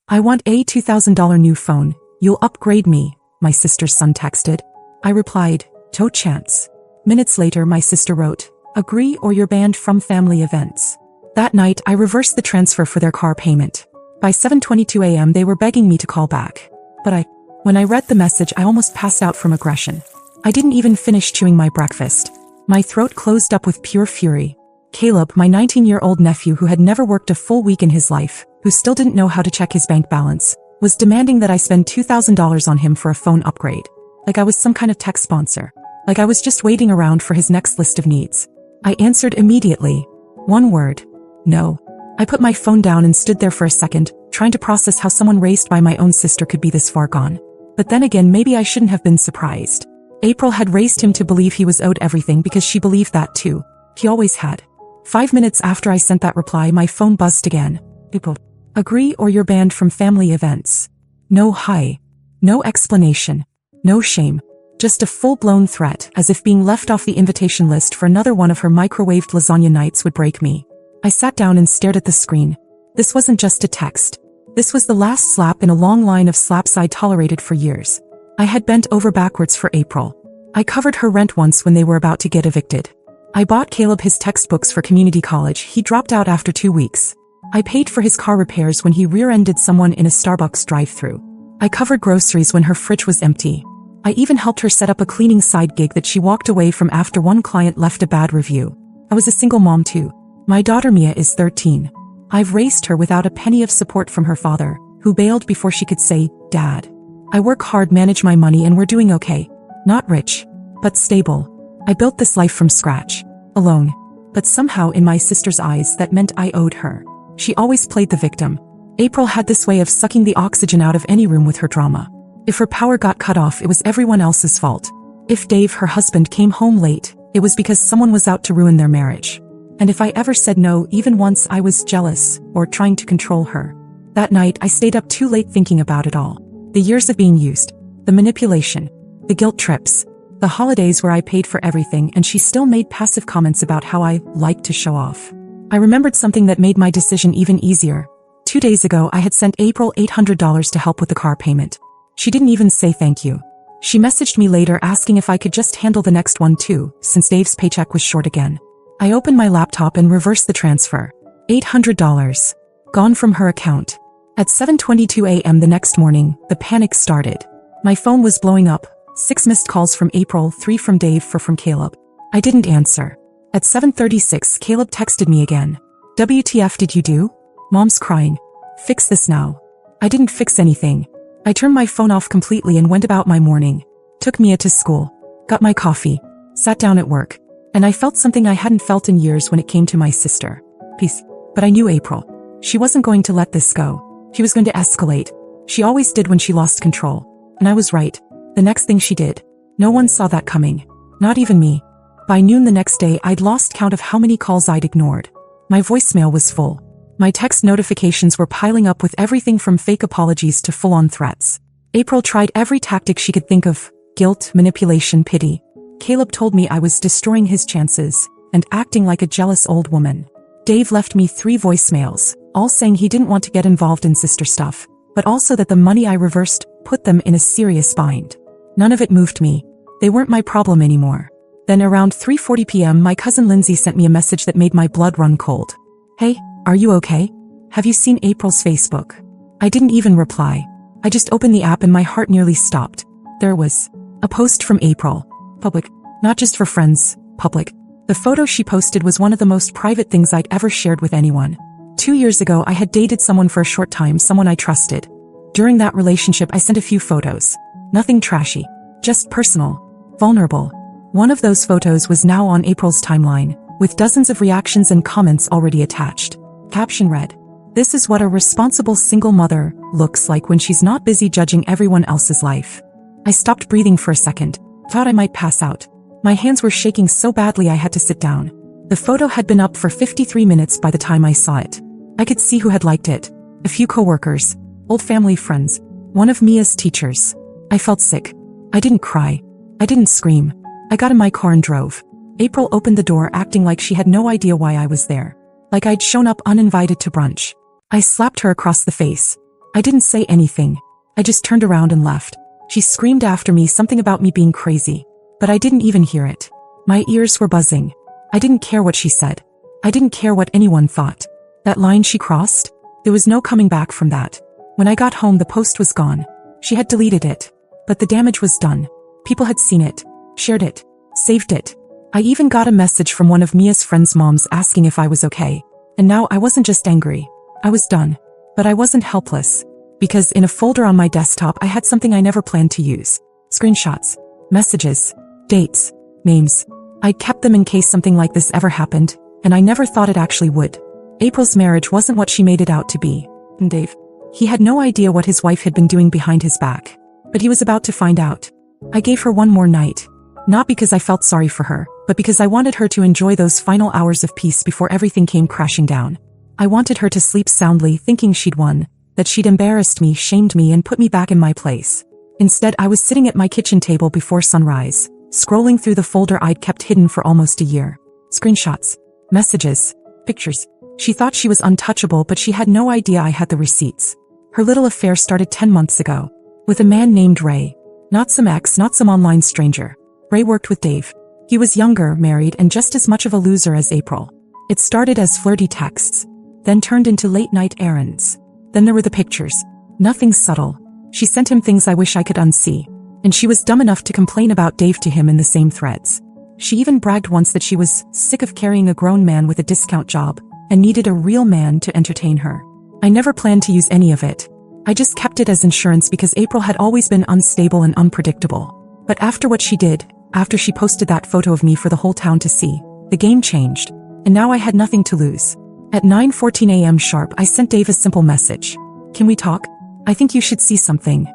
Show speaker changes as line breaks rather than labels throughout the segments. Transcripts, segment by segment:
I want a $2,000 new phone. You'll upgrade me, my sister's son texted. I replied, "No chance." Minutes later my sister wrote, "Agree or you're banned from family events." That night I reversed the transfer for their car payment. By 7:22 a.m. they were begging me to call back. But when I read the message I almost passed out from aggression. I didn't even finish chewing my breakfast. My throat closed up with pure fury. Caleb, my 19-year-old nephew who had never worked a full week in his life, who still didn't know how to check his bank balance, was demanding that I spend $2,000 on him for a phone upgrade. Like I was some kind of tech sponsor. Like I was just waiting around for his next list of needs. I answered immediately. One word. No. I put my phone down and stood there for a second, trying to process how someone raised by my own sister could be this far gone. But then again, maybe I shouldn't have been surprised. April had raised him to believe he was owed everything because she believed that too. He always had. 5 minutes after I sent that reply, my phone buzzed again. April. Agree or you're banned from family events. No hi. No explanation. No shame. Just a full-blown threat, as if being left off the invitation list for another one of her microwaved lasagna nights would break me. I sat down and stared at the screen. This wasn't just a text. This was the last slap in a long line of slaps I'd tolerated for years. I had bent over backwards for April. I covered her rent once when they were about to get evicted. I bought Caleb his textbooks for community college. He dropped out after 2 weeks. I paid for his car repairs when he rear-ended someone in a Starbucks drive-thru. I covered groceries when her fridge was empty. I even helped her set up a cleaning side gig that she walked away from after one client left a bad review. I was a single mom too. My daughter Mia is 13. I've raised her without a penny of support from her father, who bailed before she could say, "Dad." I work hard, manage my money, and we're doing okay. Not rich, but stable. I built this life from scratch, alone. But somehow in my sister's eyes that meant I owed her. She always played the victim. April had this way of sucking the oxygen out of any room with her drama. If her power got cut off, it was everyone else's fault. If Dave, her husband, came home late, it was because someone was out to ruin their marriage. And if I ever said no even once, I was jealous or trying to control her. That night I stayed up too late thinking about it all. The years of being used, the manipulation, the guilt trips, the holidays where I paid for everything and she still made passive comments about how I liked to show off. I remembered something that made my decision even easier. 2 days ago I had sent April $800 to help with the car payment. She didn't even say thank you. She messaged me later asking if I could just handle the next one too, since Dave's paycheck was short again. I opened my laptop and reversed the transfer. $800. Gone from her account. At 7:22 a.m. the next morning, the panic started. My phone was blowing up. 6 missed calls from April, 3 from Dave, 4 from Caleb. I didn't answer. At 7:36, Caleb texted me again. "WTF did you do? Mom's crying. Fix this now." I didn't fix anything. I turned my phone off completely and went about my morning. Took Mia to school. Got my coffee. Sat down at work. And I felt something I hadn't felt in years when it came to my sister. Peace. But I knew April. She wasn't going to let this go. She was going to escalate. She always did when she lost control. And I was right. The next thing she did. No one saw that coming. Not even me. By noon the next day, I'd lost count of how many calls I'd ignored. My voicemail was full. My text notifications were piling up with everything from fake apologies to full-on threats. April tried every tactic she could think of. Guilt, manipulation, pity. Caleb told me I was destroying his chances and acting like a jealous old woman. Dave left me 3 voicemails, all saying he didn't want to get involved in sister stuff, but also that the money I reversed put them in a serious bind. None of it moved me. They weren't my problem anymore. Then around 3:40 p.m. my cousin Lindsay sent me a message that made my blood run cold. "Hey, are you okay? Have you seen April's Facebook?" I didn't even reply. I just opened the app and my heart nearly stopped. There was a post from April. Public. Not just for friends. Public. The photo she posted was one of the most private things I'd ever shared with anyone. 2 years ago I had dated someone for a short time, someone I trusted. During that relationship I sent a few photos. Nothing trashy. Just personal. Vulnerable. One of those photos was now on April's timeline, with dozens of reactions and comments already attached. Caption read, "This is what a responsible single mother looks like when she's not busy judging everyone else's life." I stopped breathing for a second. Thought I might pass out. My hands were shaking so badly I had to sit down. The photo had been up for 53 minutes by the time I saw it. I could see who had liked it. A few coworkers, old family friends, one of Mia's teachers. I felt sick. I didn't cry. I didn't scream. I got in my car and drove. April opened the door acting like she had no idea why I was there. Like I'd shown up uninvited to brunch. I slapped her across the face. I didn't say anything. I just turned around and left. She screamed after me something about me being crazy, but I didn't even hear it. My ears were buzzing. I didn't care what she said. I didn't care what anyone thought. That line she crossed? There was no coming back from that. When I got home, the post was gone. She had deleted it. But the damage was done. People had seen it, shared it, saved it. I even got a message from one of Mia's friends' moms asking if I was okay. And now I wasn't just angry. I was done. But I wasn't helpless. Because in a folder on my desktop I had something I never planned to use. Screenshots, messages, dates, names. I kept them in case something like this ever happened, and I never thought it actually would. April's marriage wasn't what she made it out to be. And Dave, he had no idea what his wife had been doing behind his back. But he was about to find out. I gave her one more night. Not because I felt sorry for her, but because I wanted her to enjoy those final hours of peace before everything came crashing down. I wanted her to sleep soundly thinking she'd won, that she'd embarrassed me, shamed me, and put me back in my place. Instead, I was sitting at my kitchen table before sunrise, scrolling through the folder I'd kept hidden for almost a year. Screenshots, messages, pictures. She thought she was untouchable, but she had no idea I had the receipts. Her little affair started 10 months ago, with a man named Ray. Not some ex, not some online stranger. Ray worked with Dave. He was younger, married, and just as much of a loser as April. It started as flirty texts, then turned into late-night errands. Then there were the pictures. Nothing subtle. She sent him things I wish I could unsee. And she was dumb enough to complain about Dave to him in the same threads. She even bragged once that she was sick of carrying a grown man with a discount job and needed a real man to entertain her. I never planned to use any of it. I just kept it as insurance because April had always been unstable and unpredictable. But after what she did, after she posted that photo of me for the whole town to see, the game changed. And now I had nothing to lose. At 9:14 a.m. sharp, I sent Dave a simple message. Can we talk? I think you should see something.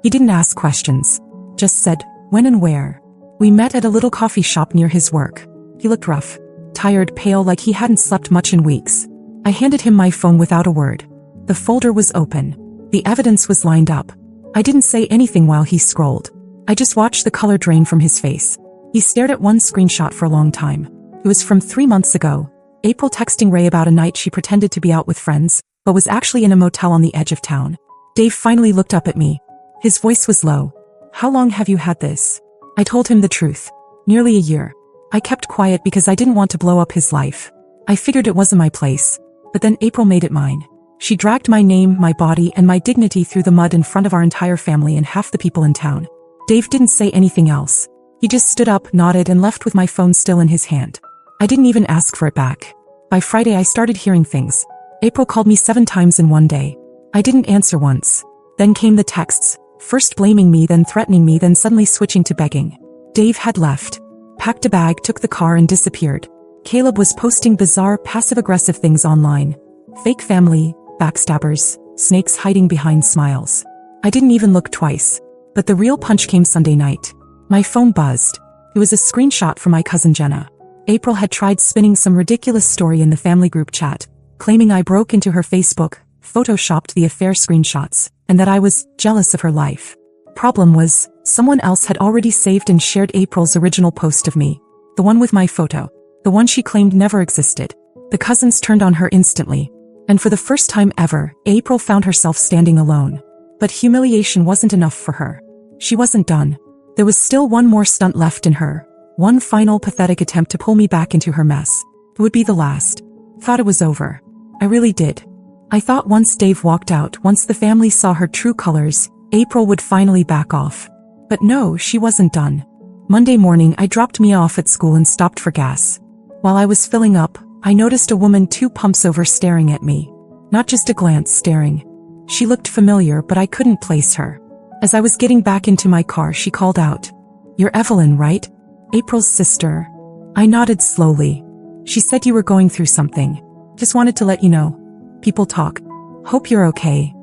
He didn't ask questions. Just said, when and where. We met at a little coffee shop near his work. He looked rough, tired, pale, like he hadn't slept much in weeks. I handed him my phone without a word. The folder was open. The evidence was lined up. I didn't say anything while he scrolled. I just watched the color drain from his face. He stared at one screenshot for a long time. It was from 3 months ago. April texting Ray about a night she pretended to be out with friends, but was actually in a motel on the edge of town. Dave finally looked up at me. His voice was low. How long have you had this? I told him the truth. Nearly a year. I kept quiet because I didn't want to blow up his life. I figured it wasn't my place. But then April made it mine. She dragged my name, my body, and my dignity through the mud in front of our entire family and half the people in town. Dave didn't say anything else. He just stood up, nodded, and left with my phone still in his hand. I didn't even ask for it back. By Friday I started hearing things. April called me 7 times in one day. I didn't answer once. Then came the texts, first blaming me, then threatening me, then suddenly switching to begging. Dave had left. Packed a bag, took the car, and disappeared. Caleb was posting bizarre, passive-aggressive things online. Fake family, backstabbers, snakes hiding behind smiles. I didn't even look twice. But the real punch came Sunday night. My phone buzzed. It was a screenshot from my cousin Jenna. April had tried spinning some ridiculous story in the family group chat, claiming I broke into her Facebook, photoshopped the affair screenshots, and that I was jealous of her life. Problem was, someone else had already saved and shared April's original post of me. The one with my photo. The one she claimed never existed. The cousins turned on her instantly. And for the first time ever, April found herself standing alone. But humiliation wasn't enough for her. She wasn't done. There was still one more stunt left in her. One final pathetic attempt to pull me back into her mess. It would be the last. Thought it was over. I really did. I thought once Dave walked out, once the family saw her true colors, April would finally back off. But no, she wasn't done. Monday morning I dropped Mia off at school and stopped for gas. While I was filling up, I noticed a woman 2 pumps over staring at me. Not just a glance, staring. She looked familiar, but I couldn't place her. As I was getting back into my car, she called out, "You're Evelyn, right? April's sister." I nodded slowly. "She said you were going through something. Just wanted to let you know. People talk. Hope you're okay."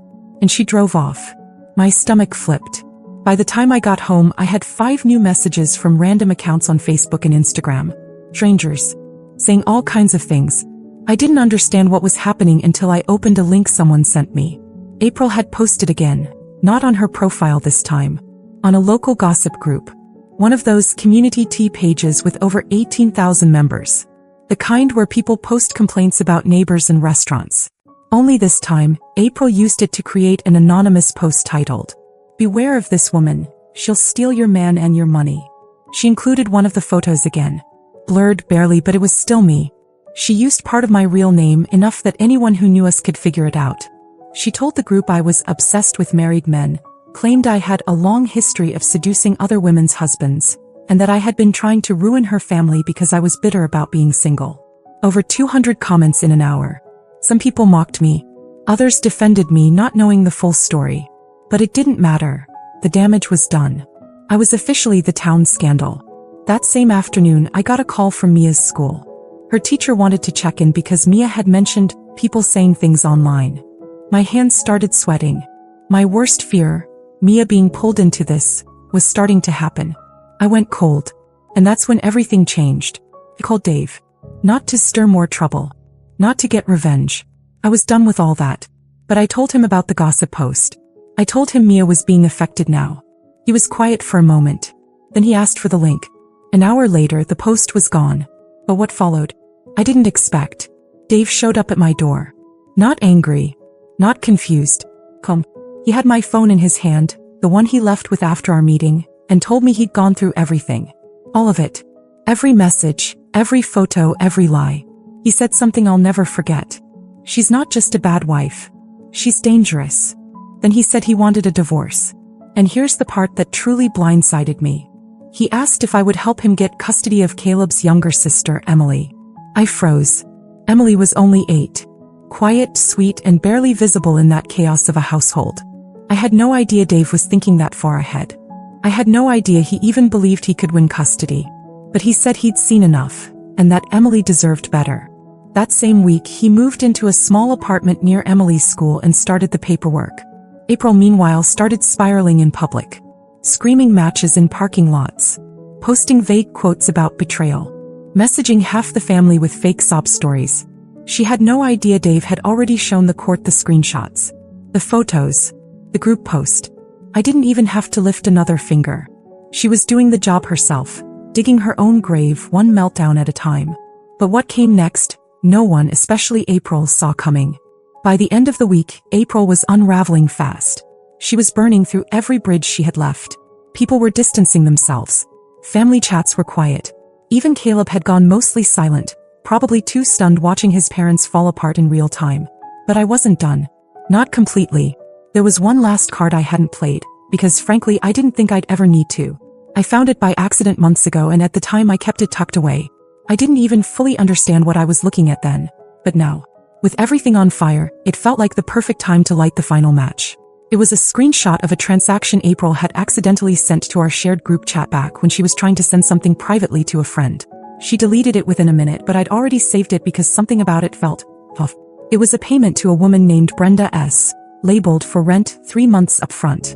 And she drove off. My stomach flipped. By the time I got home, I had 5 new messages from random accounts on Facebook and Instagram. Strangers. Saying all kinds of things. I didn't understand what was happening until I opened a link someone sent me. April had posted again. Not on her profile this time. On a local gossip group. One of those community tea pages with over 18,000 members. The kind where people post complaints about neighbors and restaurants. Only this time, April used it to create an anonymous post titled, "Beware of this woman, she'll steal your man and your money." She included one of the photos again. Blurred barely, but it was still me. She used part of my real name enough that anyone who knew us could figure it out. She told the group I was obsessed with married men, claimed I had a long history of seducing other women's husbands, and that I had been trying to ruin her family because I was bitter about being single. Over 200 comments in an hour. Some people mocked me. Others defended me, not knowing the full story. But it didn't matter. The damage was done. I was officially the town scandal. That same afternoon, I got a call from Mia's school. Her teacher wanted to check in because Mia had mentioned people saying things online. My hands started sweating. My worst fear, Mia being pulled into this, was starting to happen. I went cold. And that's when everything changed. I called Dave. Not to stir more trouble. Not to get revenge. I was done with all that. But I told him about the gossip post. I told him Mia was being affected now. He was quiet for a moment. Then he asked for the link. An hour later, the post was gone. But what followed? I didn't expect. Dave showed up at my door. Not angry. Not confused. Calm. He had my phone in his hand, the one he left with after our meeting, and told me he'd gone through everything. All of it. Every message, every photo, every lie. He said something I'll never forget. "She's not just a bad wife. She's dangerous." Then he said he wanted a divorce. And here's the part that truly blindsided me. He asked if I would help him get custody of Caleb's younger sister, Emily. I froze. Emily was only 8. Quiet, sweet, and barely visible in that chaos of a household. I had no idea Dave was thinking that far ahead. I had no idea he even believed he could win custody. But he said he'd seen enough, and that Emily deserved better. That same week, he moved into a small apartment near Emily's school and started the paperwork. April, meanwhile, started spiraling in public. Screaming matches in parking lots. Posting vague quotes about betrayal. Messaging half the family with fake sob stories. She had no idea Dave had already shown the court the screenshots. The photos. The group post. I didn't even have to lift another finger. She was doing the job herself, digging her own grave one meltdown at a time. But what came next, no one, especially April, saw coming. By the end of the week, April was unraveling fast. She was burning through every bridge she had left. People were distancing themselves. Family chats were quiet. Even Caleb had gone mostly silent, probably too stunned watching his parents fall apart in real time. But I wasn't done. Not completely. There was one last card I hadn't played, because frankly I didn't think I'd ever need to. I found it by accident months ago, and at the time I kept it tucked away. I didn't even fully understand what I was looking at then. But now, with everything on fire, it felt like the perfect time to light the final match. It was a screenshot of a transaction April had accidentally sent to our shared group chat back when she was trying to send something privately to a friend. She deleted it within a minute, but I'd already saved it because something about it felt off. It was a payment to a woman named Brenda S., labeled for rent 3 months up front.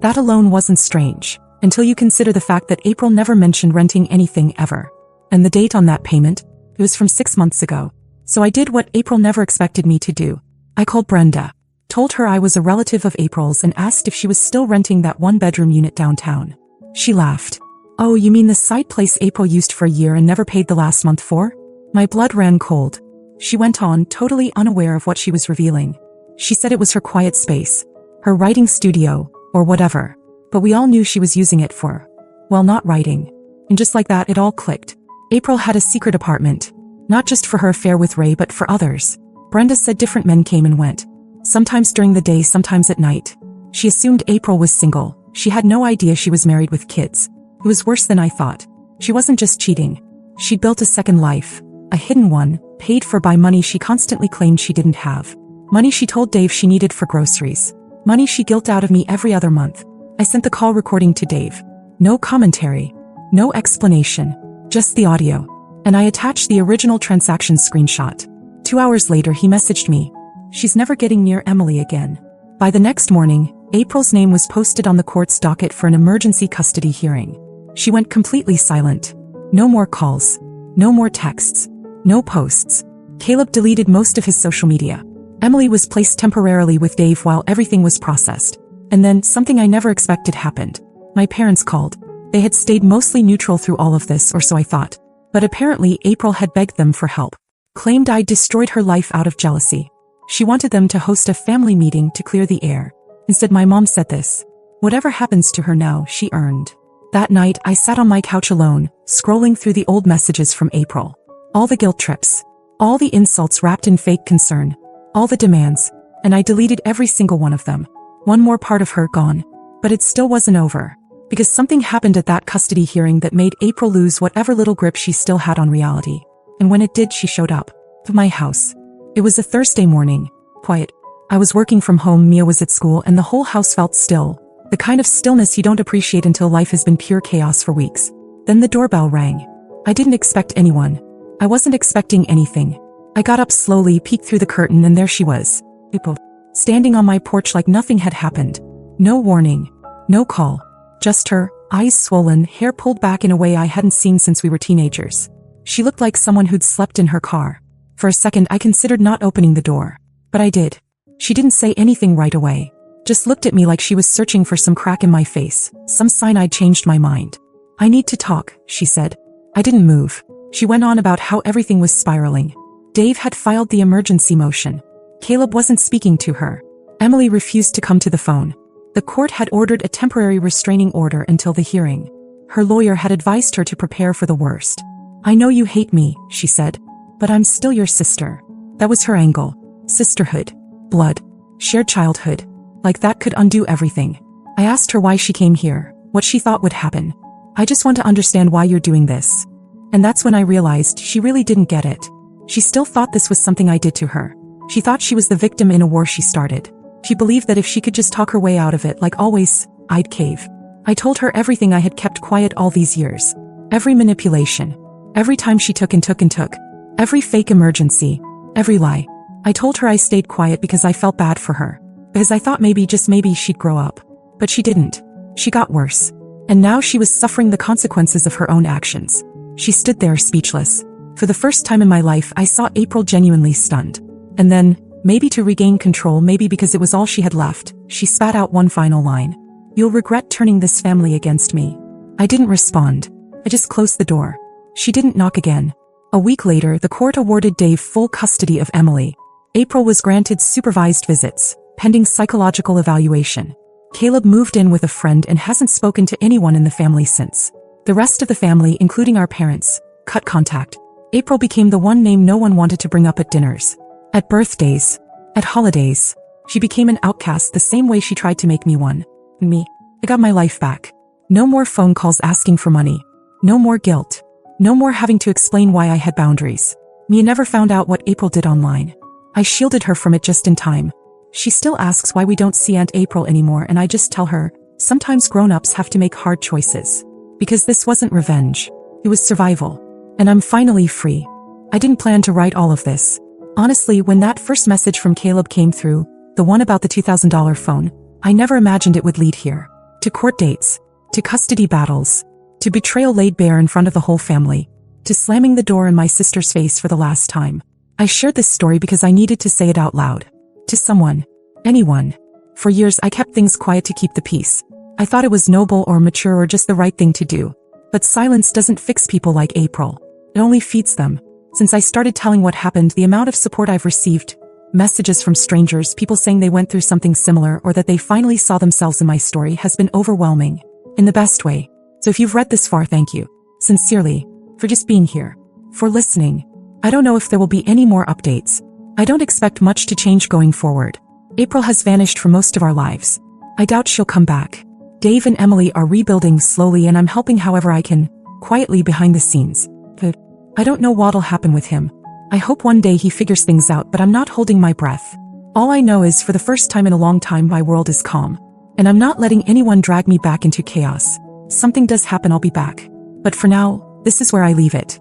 That alone wasn't strange, until you consider the fact that April never mentioned renting anything ever. And the date on that payment? It was from 6 months ago. So I did what April never expected me to do. I called Brenda, told her I was a relative of April's, and asked if she was still renting that 1-bedroom unit downtown. She laughed. "Oh, you mean the side place April used for a year and never paid the last month for?" My blood ran cold. She went on, totally unaware of what she was revealing. She said it was her quiet space, her writing studio, or whatever. But we all knew she was using it for, well, not writing. And just like that, it all clicked. April had a secret apartment. Not just for her affair with Ray, but for others. Brenda said different men came and went. Sometimes during the day, sometimes at night. She assumed April was single. She had no idea she was married with kids. It was worse than I thought. She wasn't just cheating. She built a second life. A hidden one, paid for by money she constantly claimed she didn't have. Money she told Dave she needed for groceries. Money she guilt out of me every other month. I sent the call recording to Dave. No commentary. No explanation. Just the audio. And I attached the original transaction screenshot. 2 hours later he messaged me. "She's never getting near Emily again." By the next morning, April's name was posted on the court's docket for an emergency custody hearing. She went completely silent. No more calls. No more texts. No posts. Caleb deleted most of his social media. Emily was placed temporarily with Dave while everything was processed. And then, something I never expected happened. My parents called. They had stayed mostly neutral through all of this, or so I thought. But apparently April had begged them for help. Claimed I'd destroyed her life out of jealousy. She wanted them to host a family meeting to clear the air. Instead, my mom said this: "Whatever happens to her now, she earned." That night, I sat on my couch alone, scrolling through the old messages from April. All the guilt trips. All the insults wrapped in fake concern. All the demands. And I deleted every single one of them. One more part of her gone. But it still wasn't over. Because something happened at that custody hearing that made April lose whatever little grip she still had on reality. And when it did, she showed up. To my house. It was a Thursday morning. Quiet. I was working from home, Mia was at school, and the whole house felt still. The kind of stillness you don't appreciate until life has been pure chaos for weeks. Then the doorbell rang. I didn't expect anyone. I wasn't expecting anything. I got up slowly, peeked through the curtain, and there she was. April. Standing on my porch like nothing had happened. No warning. No call. Just her, eyes swollen, hair pulled back in a way I hadn't seen since we were teenagers. She looked like someone who'd slept in her car. For a second I considered not opening the door. But I did. She didn't say anything right away. Just looked at me like she was searching for some crack in my face, some sign I'd changed my mind. "I need to talk," she said. I didn't move. She went on about how everything was spiraling. Dave had filed the emergency motion. Caleb wasn't speaking to her. Emily refused to come to the phone. The court had ordered a temporary restraining order until the hearing. Her lawyer had advised her to prepare for the worst. "I know you hate me," she said, "but I'm still your sister." That was her angle. Sisterhood. Blood. Shared childhood. Like that could undo everything. I asked her why she came here, what she thought would happen. "I just want to understand why you're doing this." And that's when I realized she really didn't get it. She still thought this was something I did to her. She thought she was the victim in a war she started. She believed that if she could just talk her way out of it, like always, I'd cave. I told her everything I had kept quiet all these years. Every manipulation. Every time she took and took and took. Every fake emergency. Every lie. I told her I stayed quiet because I felt bad for her. Because I thought maybe, just maybe, she'd grow up. But she didn't. She got worse. And now she was suffering the consequences of her own actions. She stood there speechless. For the first time in my life, I saw April genuinely stunned. And then, maybe to regain control, maybe because it was all she had left, she spat out one final line. "You'll regret turning this family against me." I didn't respond. I just closed the door. She didn't knock again. A week later, the court awarded Dave full custody of Emily. April was granted supervised visits, pending psychological evaluation. Caleb moved in with a friend and hasn't spoken to anyone in the family since. The rest of the family, including our parents, cut contact. April became the one name no one wanted to bring up at dinners. At birthdays. At holidays. She became an outcast the same way she tried to make me one. Me. I got my life back. No more phone calls asking for money. No more guilt. No more having to explain why I had boundaries. Mia never found out what April did online. I shielded her from it just in time. She still asks why we don't see Aunt April anymore, and I just tell her, sometimes grown-ups have to make hard choices. Because this wasn't revenge. It was survival. And I'm finally free. I didn't plan to write all of this. Honestly, when that first message from Caleb came through, the one about the $2,000 phone, I never imagined it would lead here. To court dates. To custody battles. To betrayal laid bare in front of the whole family. To slamming the door in my sister's face for the last time. I shared this story because I needed to say it out loud. To someone. Anyone. For years I kept things quiet to keep the peace. I thought it was noble or mature or just the right thing to do. But silence doesn't fix people like April. It only feeds them. Since I started telling what happened, the amount of support I've received, messages from strangers, people saying they went through something similar or that they finally saw themselves in my story, has been overwhelming. In the best way. So if you've read this far, thank you. Sincerely. For just being here. For listening. I don't know if there will be any more updates. I don't expect much to change going forward. April has vanished from most of our lives. I doubt she'll come back. Dave and Emily are rebuilding slowly and I'm helping however I can, quietly behind the scenes. But I don't know what'll happen with him. I hope one day he figures things out, but I'm not holding my breath. All I know is for the first time in a long time my world is calm. And I'm not letting anyone drag me back into chaos. Something does happen, I'll be back. But for now, this is where I leave it.